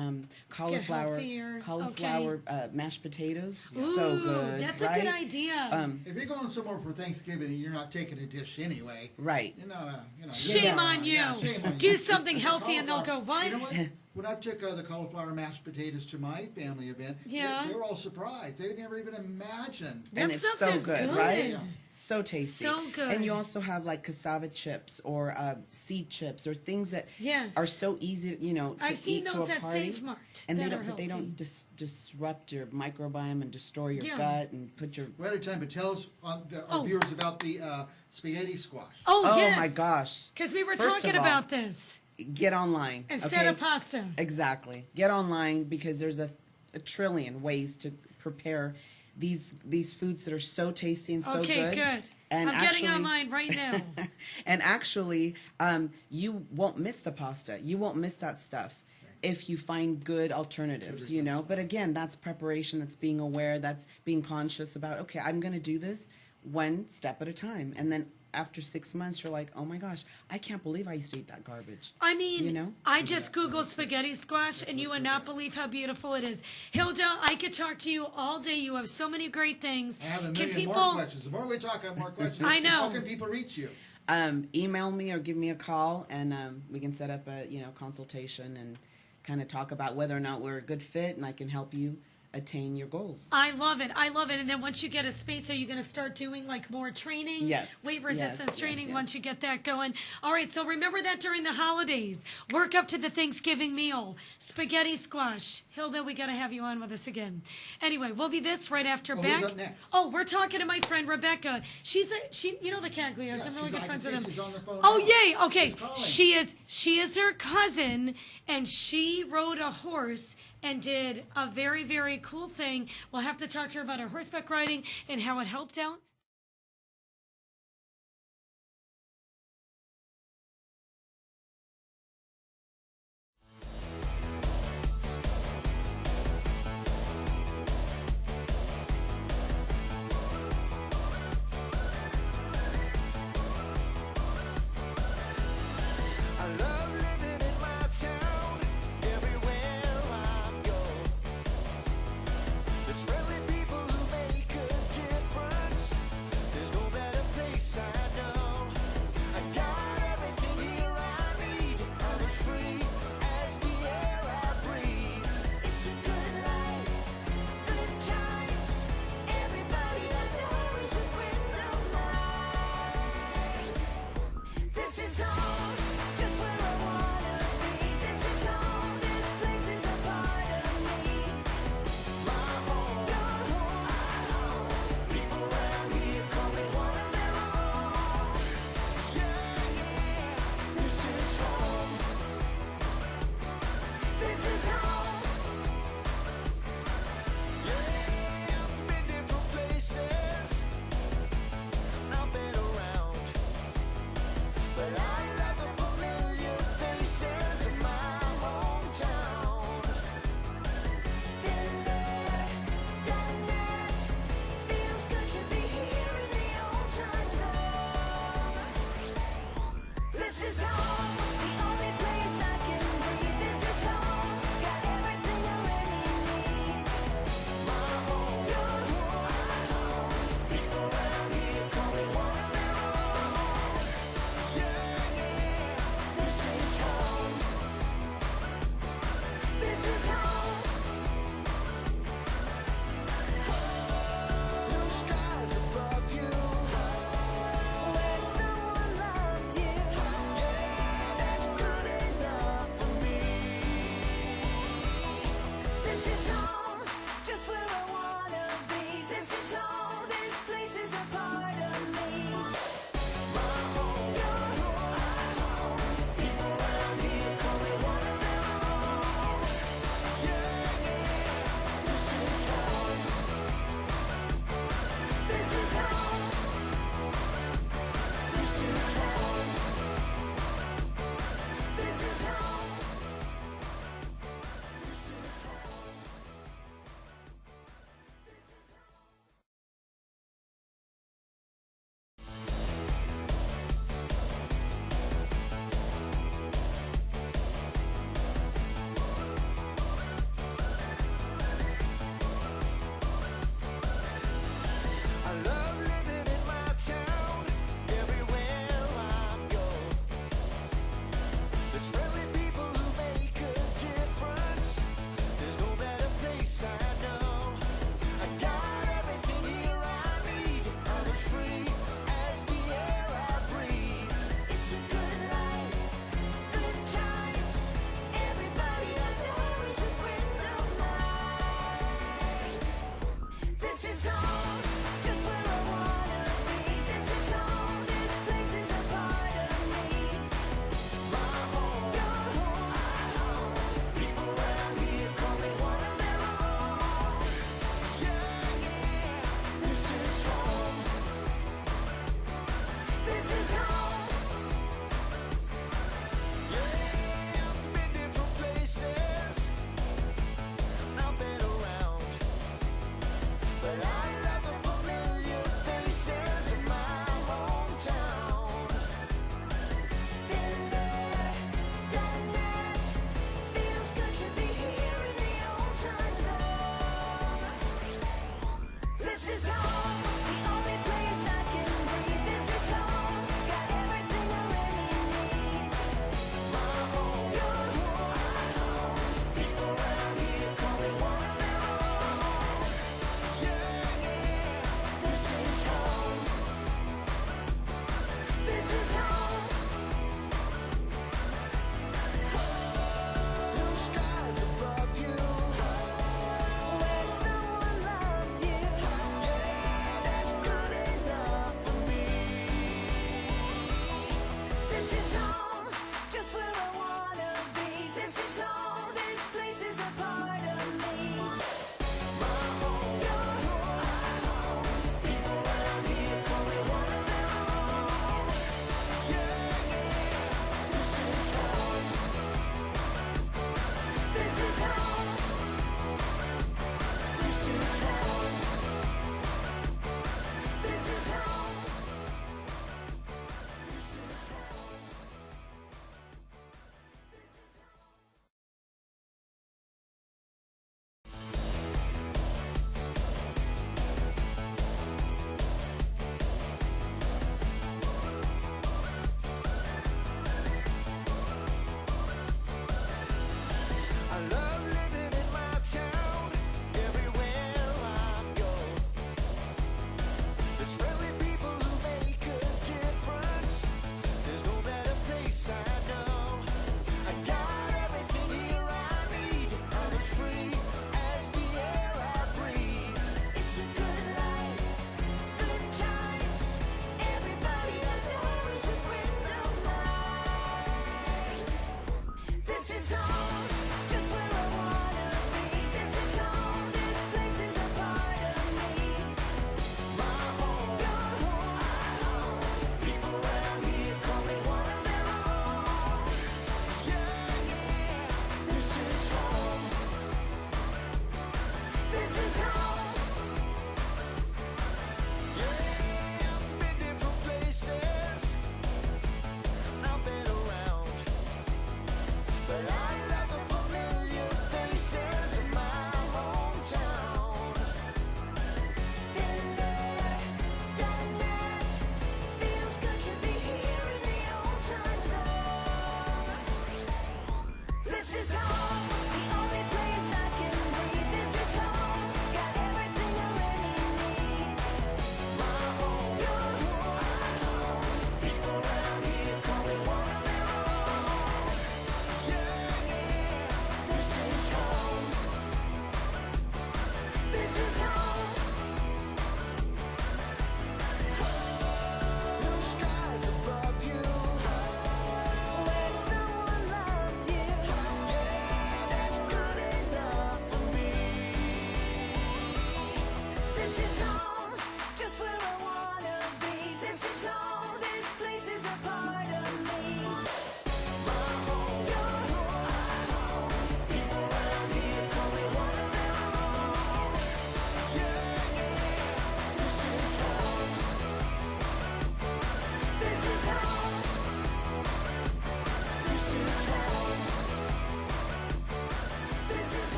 cauliflower, healthier. mashed potatoes. Ooh, So good. that's right? a good idea. If you're going somewhere for Thanksgiving and you're not taking a dish anyway, Right. you're not Shame on you. shame on Do you. something healthy and they'll go, Cauliflower- what? You know what? When I took the cauliflower mashed potatoes to my family event, Yeah. they were all surprised. They never even imagined. That And it's stuff so is good, good. right? So tasty. So good. And you also have like cassava chips or seed chips or things that Yes. are so easy, you know, to I've seen eat to those a at party. Save Mart And that they are don't, but they don't disrupt your microbiome and destroy your Yeah. gut and put your. We're out of time, but tell us, our Oh. viewers, about the spaghetti squash. Oh, Oh yes. my gosh! Because we were First talking of all, about this Get online instead okay? of pasta. Exactly. Get online because there's a trillion ways to prepare these foods that are so tasty and so Okay, good. good. And I'm getting online right now. And actually, you won't miss the pasta. You won't miss that stuff if you find good alternatives, you know. But again, that's preparation, that's being aware, that's being conscious about, okay, I'm going to do this one step at a time. And then after 6 months, you're like, oh my gosh, I can't believe I used to eat that garbage. I mean, You know? I just Googled spaghetti squash, and you would not believe how beautiful it is. Hilda, I could talk to you all day. You have so many great things. I have a Can million more people? questions. The more we talk, I have more questions. I know. How can people reach you? Email me or give me a call, and we can set up a consultation and kind of talk about whether or not we're a good fit, and I can help you attain your goals. I love it. I love it. And then once you get a space, are you going to start doing like more training? Yes. Weight resistance Yes, training yes. once you get that going. All right. So remember that during the holidays. Work up to the Thanksgiving meal. Spaghetti squash. Hilda, we got to have you on with us again. Anyway, we'll be this right after Well, Beck. who's up next? Oh, we're talking to my friend Rebecca. She, you know the Caglios. Yeah, I'm really she's- good I friends can with see them. she's on the phone Oh, now. yay. Okay. She's calling. She is her cousin, and she rode a horse and did a very, very cool thing. We'll have to talk to her about her horseback riding and how it helped out. I love living in my town. Everywhere I go, there's friendly people who make a difference.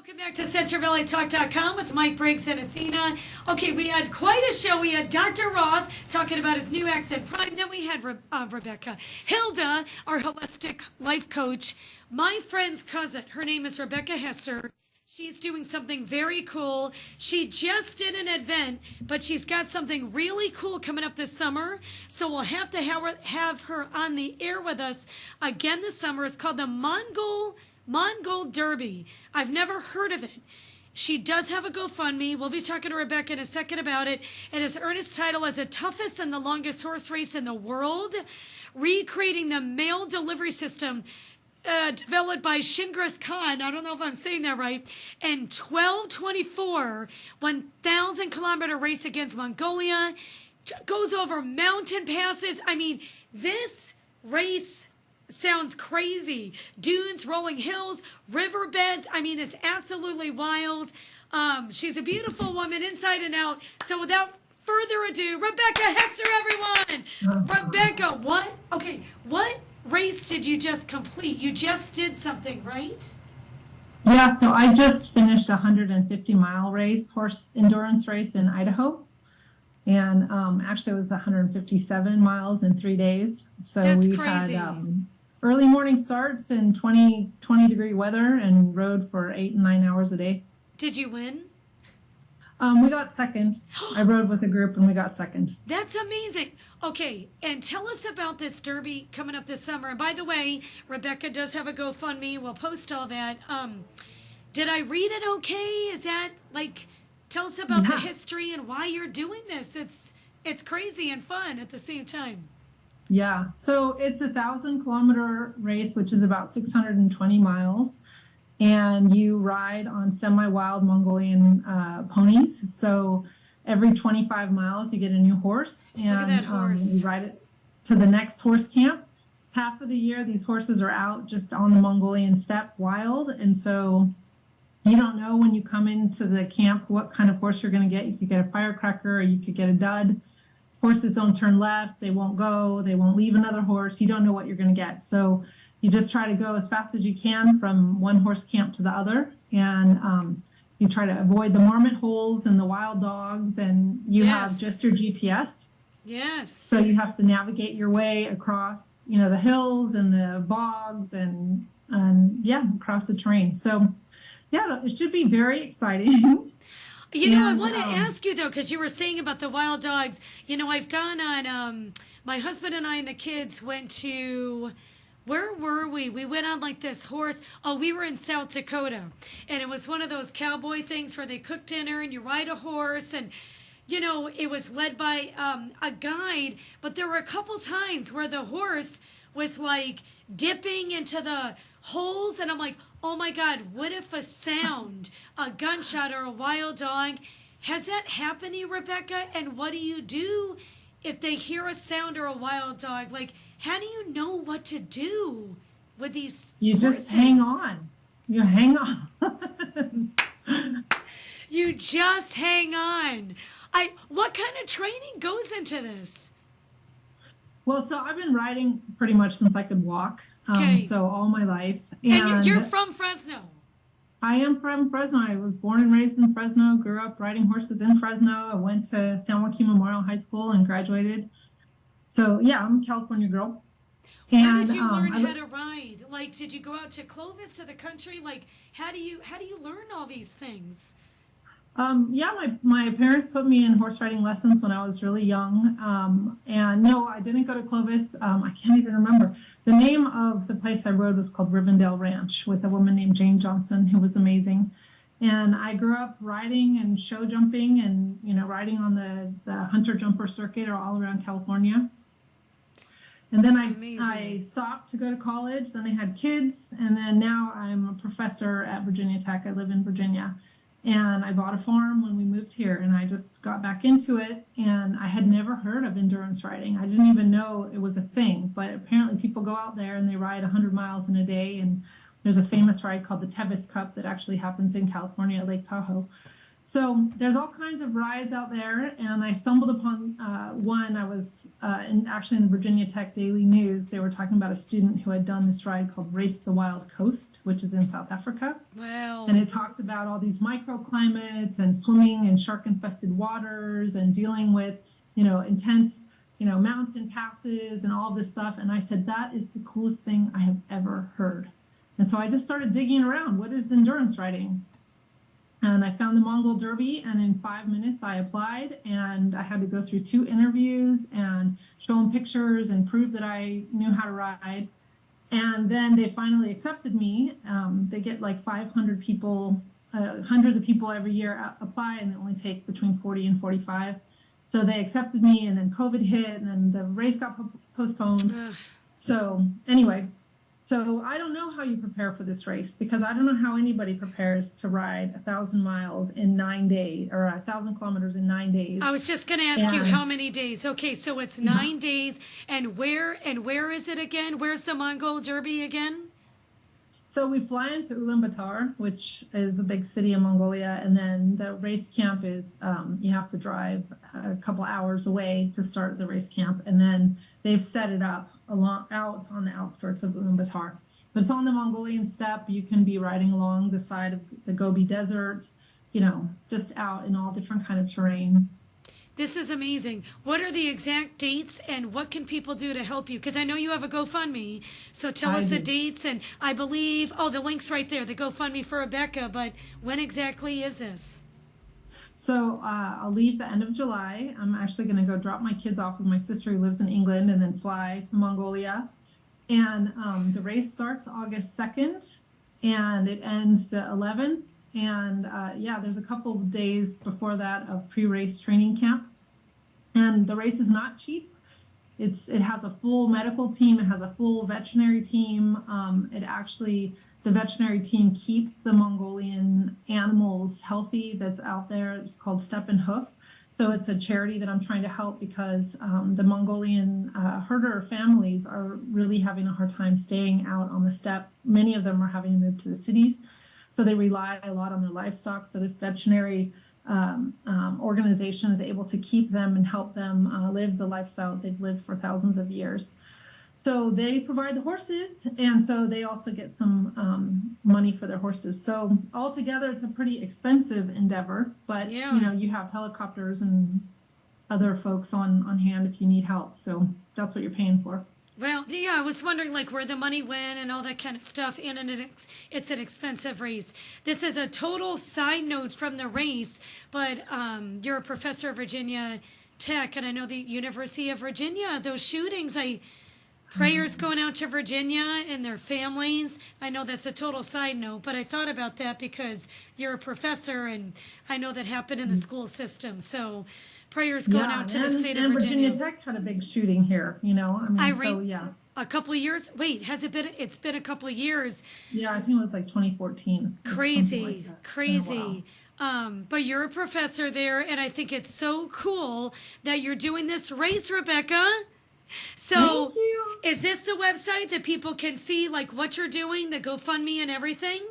Welcome back to CentralValleyTalk.com with Mike Briggs and Athena. Okay, we had quite a show. We had Dr. Roth talking about his new Accent Prime. Then we had Rebecca. Hilda, our holistic life coach. My friend's cousin, her name is Rebecca Hester. She's doing something very cool. She just did an event, but she's got something really cool coming up this summer. So we'll have to have her on the air with us again this summer. It's called the Mongol Derby. I've never heard of it. She does have a GoFundMe. We'll be talking to Rebecca in a second about it. And has earned its title as the toughest and the longest horse race in the world, recreating the mail delivery system developed by Shingris Khan, I don't know if I'm saying that right, and 1224, 1,000-kilometer race against Mongolia, goes over mountain passes. I mean, this race sounds crazy. Dunes, rolling hills, riverbeds. I mean, it's absolutely wild. She's a beautiful woman inside and out. So without further ado, Rebecca Hester, everyone. Rebecca, what race did you just complete? You just did something, right? Yeah, so I just finished a 150-mile race, horse endurance race in Idaho. And actually it was 157 miles in 3 days. So That's we crazy. had early morning starts in 20-degree weather and rode for 8 and 9 hours a day. Did you win? We got second. I rode with a group and we got second. That's amazing. Okay, and tell us about this derby coming up this summer. And by the way, Rebecca does have a GoFundMe. We'll post all that. Did I read it okay? Is that like, tell us about the history and why you're doing this. It's crazy and fun at the same time. Yeah, so it's a 1,000-kilometer race, which is about 620 miles. And you ride on semi-wild Mongolian ponies. So every 25 miles, you get a new horse. And Look at that horse. You ride it to the next horse camp. Half of the year, these horses are out just on the Mongolian steppe wild. And so you don't know when you come into the camp what kind of horse you're going to get. You could get a firecracker or you could get a dud. Horses don't turn left. They won't go. They won't leave another horse. You don't know what you're going to get. So you just try to go as fast as you can from one horse camp to the other. And you try to avoid the marmot holes and the wild dogs. And you have just your GPS. Yes. So you have to navigate your way across, the hills and the bogs and across the terrain. So, yeah, it should be very exciting. I want to ask you, though, because you were saying about the wild dogs. I've gone on, my husband and I and the kids went to, where were we? We went on like this horse. Oh, we were in South Dakota. And it was one of those cowboy things where they cook dinner and you ride a horse. And, it was led by a guide. But there were a couple times where the horse was like dipping into the holes. And I'm like, oh my God, what if a sound, a gunshot or a wild dog, has that happened to you, Rebecca? And what do you do if they hear a sound or a wild dog? Like, how do you know what to do with these You horses? just hang on. You hang on. You just hang on. What kind of training goes into this? Well, so I've been riding pretty much since I could walk. Okay. So all my life. And you're from Fresno. I am from Fresno. I was born and raised in Fresno, grew up riding horses in Fresno. I went to San Joaquin Memorial High School and graduated. So yeah, I'm a California girl. Where did you learn how to ride? Like, did you go out to Clovis, to the country? Like, how do you learn all these things? My parents put me in horse riding lessons when I was really young. And no, I didn't go to Clovis. I can't even remember. The name of the place I rode was called Rivendell Ranch with a woman named Jane Johnson, who was amazing. And I grew up riding and show jumping and, riding on the hunter jumper circuit or all around California. And then I stopped to go to college. Then I had kids. And then now I'm a professor at Virginia Tech. I live in Virginia. And I bought a farm when we moved here, and I just got back into it, and I had never heard of endurance riding. I didn't even know it was a thing, but apparently people go out there and they ride 100 miles in a day, and there's a famous ride called the Tevis Cup that actually happens in California at Lake Tahoe. So there's all kinds of rides out there, and I stumbled upon one. I was actually in the Virginia Tech Daily News. They were talking about a student who had done this ride called Race the Wild Coast, which is in South Africa. Wow. And it talked about all these microclimates and swimming in shark-infested waters and dealing with, intense, mountain passes and all this stuff. And I said, that is the coolest thing I have ever heard. And so I just started digging around. What is endurance riding? And I found the Mongol Derby, and in 5 minutes I applied, and I had to go through 2 interviews and show them pictures and prove that I knew how to ride. And then they finally accepted me. They get like 500 people, hundreds of people every year apply, and they only take between 40 and 45. So they accepted me, and then COVID hit, and then the race got postponed. So anyway, so I don't know how you prepare for this race, because I don't know how anybody prepares to ride 1,000 miles in 9 days, or 1,000 kilometers in 9 days. I was just going to ask you how many days. Okay, so it's 9 days, and where is it again? Where's the Mongol Derby again? So we fly into Ulaanbaatar, which is a big city in Mongolia, and then the race camp is you have to drive a couple hours away to start the race camp, and then they've set it up out on the outskirts of Ulaanbaatar. But it's on the Mongolian steppe. You can be riding along the side of the Gobi Desert, just out in all different kind of terrain. This is amazing. What are the exact dates, and what can people do to help you? Because I know you have a GoFundMe, so tell us the dates. And I believe, the link's right there, the GoFundMe for Rebecca. But when exactly is this? So I'll leave the end of July. I'm actually going to go drop my kids off with my sister who lives in England, and then fly to Mongolia. And the race starts August 2nd, and it ends the 11th. And there's a couple of days before that of pre-race training camp. And the race is not cheap. It has a full medical team. It has a full veterinary team. The veterinary team keeps the Mongolian animals healthy that's out there. It's called Steppe and Hoof. So it's a charity that I'm trying to help, because the Mongolian herder families are really having a hard time staying out on the steppe. Many of them are having to move to the cities. So they rely a lot on their livestock. So this veterinary organization is able to keep them and help them live the lifestyle they've lived for thousands of years. So they provide the horses, and so they also get some money for their horses. So altogether, it's a pretty expensive endeavor, but you have helicopters and other folks on hand if you need help. So that's what you're paying for. Well, I was wondering where the money went and all that kind of stuff, and it's an expensive race. This is a total side note from the race, but you're a professor at Virginia Tech, and I know the University of Virginia, those shootings, prayers going out to Virginia and their families. I know that's a total side note, but I thought about that because you're a professor, and I know that happened in the school system. So prayers going out to the state of Virginia. Virginia Tech had a big shooting here, A couple of years. Wait, has it been? It's been a couple of years. Yeah, I think it was 2014. Crazy. But you're a professor there, and I think it's so cool that you're doing this race, Rebecca. So, thank you. Is this the website that people can see what you're doing, the GoFundMe and everything?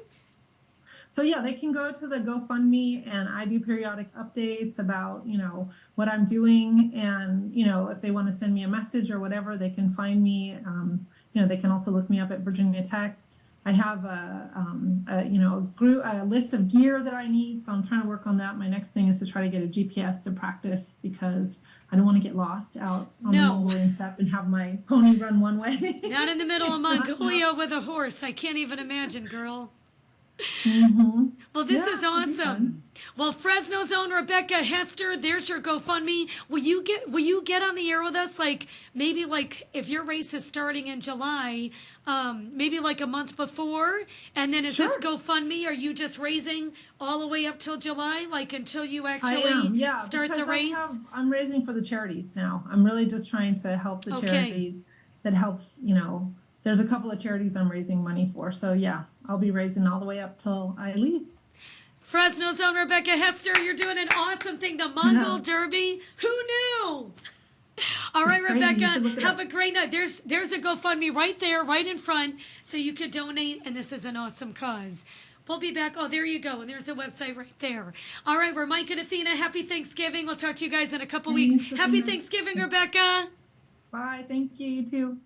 So they can go to the GoFundMe, and I do periodic updates about, what I'm doing. And, if they want to send me a message or whatever, they can find me. They can also look me up at Virginia Tech. I have a list of gear that I need. So I'm trying to work on that. My next thing is to try to get a GPS to practice, because I don't want to get lost out on the Mongolian steppe and have my pony run one way. Not in the middle of Mongolia with a horse. I can't even imagine, girl. Mm-hmm. Well, this is awesome. Well, Fresno's own Rebecca Hester, there's your GoFundMe. Will you get on the air with us? Maybe if your race is starting in July, maybe a month before, and then is this GoFundMe? Are you just raising all the way up till July, until you actually start the race? I'm raising for the charities now. I'm really just trying to help the charities that helps, there's a couple of charities I'm raising money for. So I'll be raising all the way up till I leave. Fresno's own Rebecca Hester, you're doing an awesome thing. The Mongol Derby. Who knew? All right, Rebecca, have a great night. There's a GoFundMe right there, right in front, so you could donate, and this is an awesome cause. We'll be back. Oh, there you go. And there's the website right there. All right, we're Mike and Athena. Happy Thanksgiving. We'll talk to you guys in a couple weeks. Thanks, Happy Athena. Thanksgiving, Rebecca. Bye. Thank you. You too.